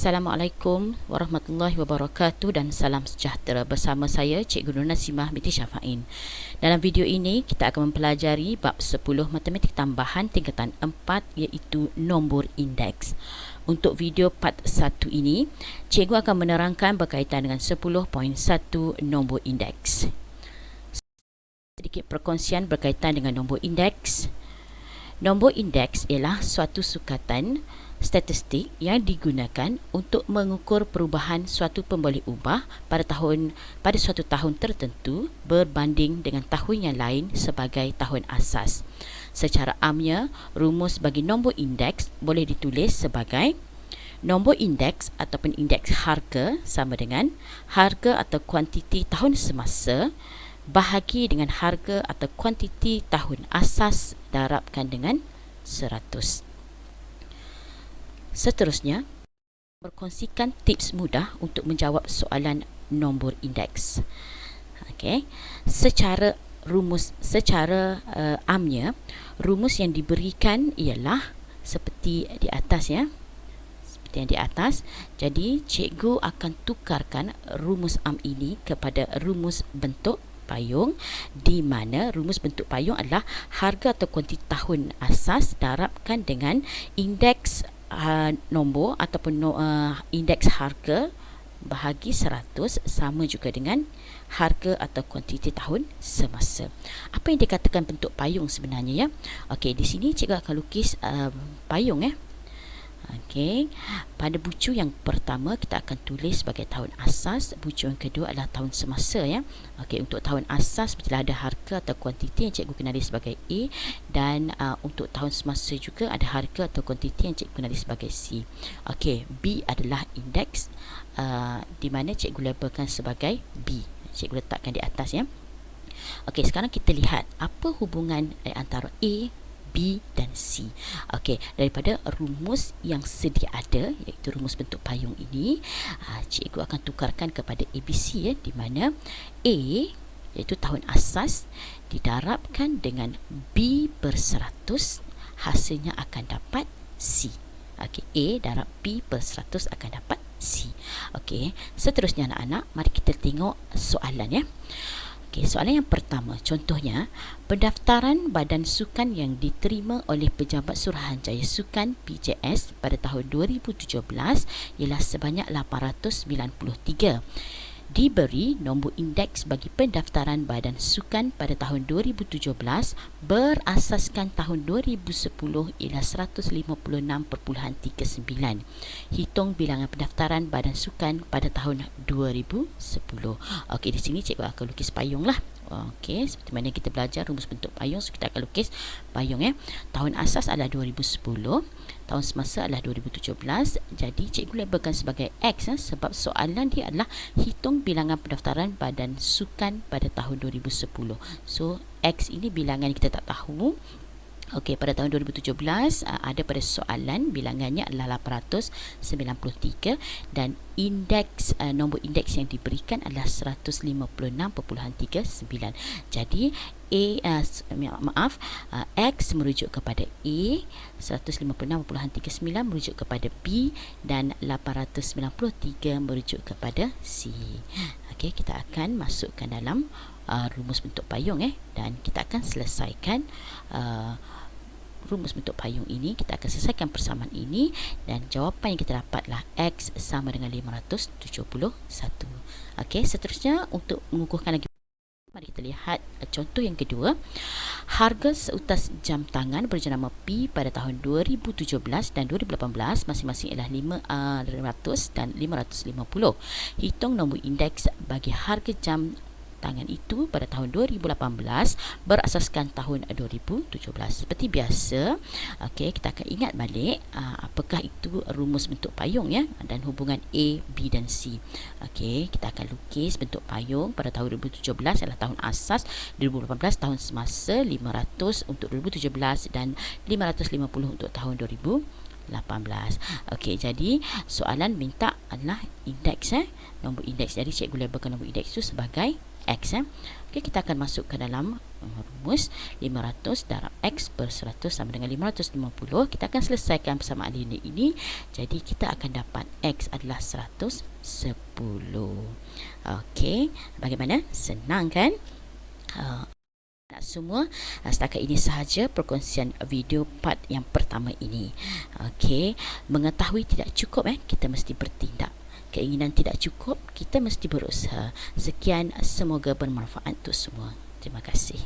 Assalamualaikum warahmatullahi wabarakatuh dan salam sejahtera. Bersama saya Cikgu Nur Nasimah binti Syafain. Dalam video ini kita akan mempelajari bab 10 matematik tambahan tingkatan 4 iaitu nombor indeks. Untuk video part 1 ini, cikgu akan menerangkan berkaitan dengan 10.1 nombor indeks. Sedikit perkongsian berkaitan dengan nombor indeks. Nombor indeks ialah suatu sukatan statistik yang digunakan untuk mengukur perubahan suatu pemboleh ubah pada suatu tahun tertentu berbanding dengan tahun yang lain sebagai tahun asas. Secara amnya, rumus bagi nombor indeks boleh ditulis sebagai nombor indeks ataupun indeks harga sama dengan harga atau kuantiti tahun semasa bahagi dengan harga atau kuantiti tahun asas darabkan dengan 100. Seterusnya, berkongsikan tips mudah untuk menjawab soalan nombor indeks. Okey, secara amnya, rumus yang diberikan ialah seperti di atas ya. Seperti yang di atas. Jadi, cikgu akan tukarkan rumus am ini kepada rumus bentuk payung, di mana rumus bentuk payung adalah harga atau kuantiti tahun asas darabkan dengan indeks nombor ataupun indeks harga bahagi 100 sama juga dengan harga atau kuantiti tahun semasa. Apa yang dikatakan bentuk payung sebenarnya ya? Okey, di sini cikgu akan lukis payung ya. Okey, pada bucu yang pertama kita akan tulis sebagai tahun asas, bucu yang kedua adalah tahun semasa ya. Okey, untuk tahun asas bila ada harga atau kuantiti yang cikgu kenali sebagai A, dan untuk tahun semasa juga ada harga atau kuantiti yang cikgu kenali sebagai C. Okey, B adalah indeks di mana cikgu labelkan sebagai B. Cikgu letakkan di atas ya. Okey, sekarang kita lihat apa hubungan antara A, B dan C. Okey, daripada rumus yang sedia ada iaitu rumus bentuk payung ini, cikgu akan tukarkan kepada ABC ya, di mana A iaitu tahun asas didarabkan dengan B per 100, hasilnya akan dapat C. Okey, A darab B per 100 akan dapat C. Okey, seterusnya anak-anak, mari kita tengok soalan ya. Okey, soalan yang pertama, contohnya, pendaftaran Badan Sukan yang diterima oleh Pejabat Suruhanjaya Sukan PJS pada tahun 2017 ialah sebanyak 893. Diberi nombor indeks bagi pendaftaran Badan Sukan pada tahun 2017 berasaskan tahun 2010 ialah 156.39. Hitung bilangan pendaftaran Badan Sukan pada tahun 2010. Okey, di sini cikgu akan lukis payung lah. Okey, seperti mana kita belajar rumus bentuk payung, so kita akan lukis payung ya. Tahun asas adalah 2010, tahun semasa adalah 2017. Jadi cikgu labelkan sebagai X sebab soalan dia adalah hitung bilangan pendaftaran Badan Sukan pada tahun 2010. So X ini bilangan kita tak tahu. Okey, pada tahun 2017 ada pada soalan bilangannya adalah 893 dan indeks nombor indeks yang diberikan adalah 156.39. Jadi X merujuk kepada A, 156.39 merujuk kepada B dan 893 merujuk kepada C. Okey, kita akan masukkan dalam rumus bentuk payung dan kita akan selesaikan rumus bentuk payung ini. Kita akan selesaikan persamaan ini dan jawapan yang kita dapatlah X sama dengan 571. Okey, seterusnya untuk mengukuhkan lagi, mari kita lihat contoh yang kedua. Harga seutas jam tangan berjenama P pada tahun 2017 dan 2018 masing-masing ialah 500 dan 550. Hitung nombor indeks bagi harga jam tangan itu pada tahun 2018 berasaskan tahun 2017. Seperti biasa, okey, kita akan ingat balik apakah itu rumus bentuk payung ya, dan hubungan A, B dan C. Okey, kita akan lukis bentuk payung pada tahun 2017 adalah tahun asas, 2018 tahun semasa, 500 untuk 2017 dan 550 untuk tahun 2018. Okey, jadi soalan minta adalah indeks nombor indeks. Jadi cikgu labelkan nombor indeks itu sebagai X. Okey, kita akan masuk ke dalam rumus 500 darab X per 100 sama dengan 550. Kita akan selesaikan persamaan linear ini. Jadi kita akan dapat X adalah 110. Okey, bagaimana? Senang kan? Nak semua, setakat ini sahaja perkongsian video part yang pertama ini. Okey, mengetahui tidak cukup, kita mesti bertindak. Keinginan tidak cukup, kita mesti berusaha. Sekian, semoga bermanfaat untuk semua. Terima kasih.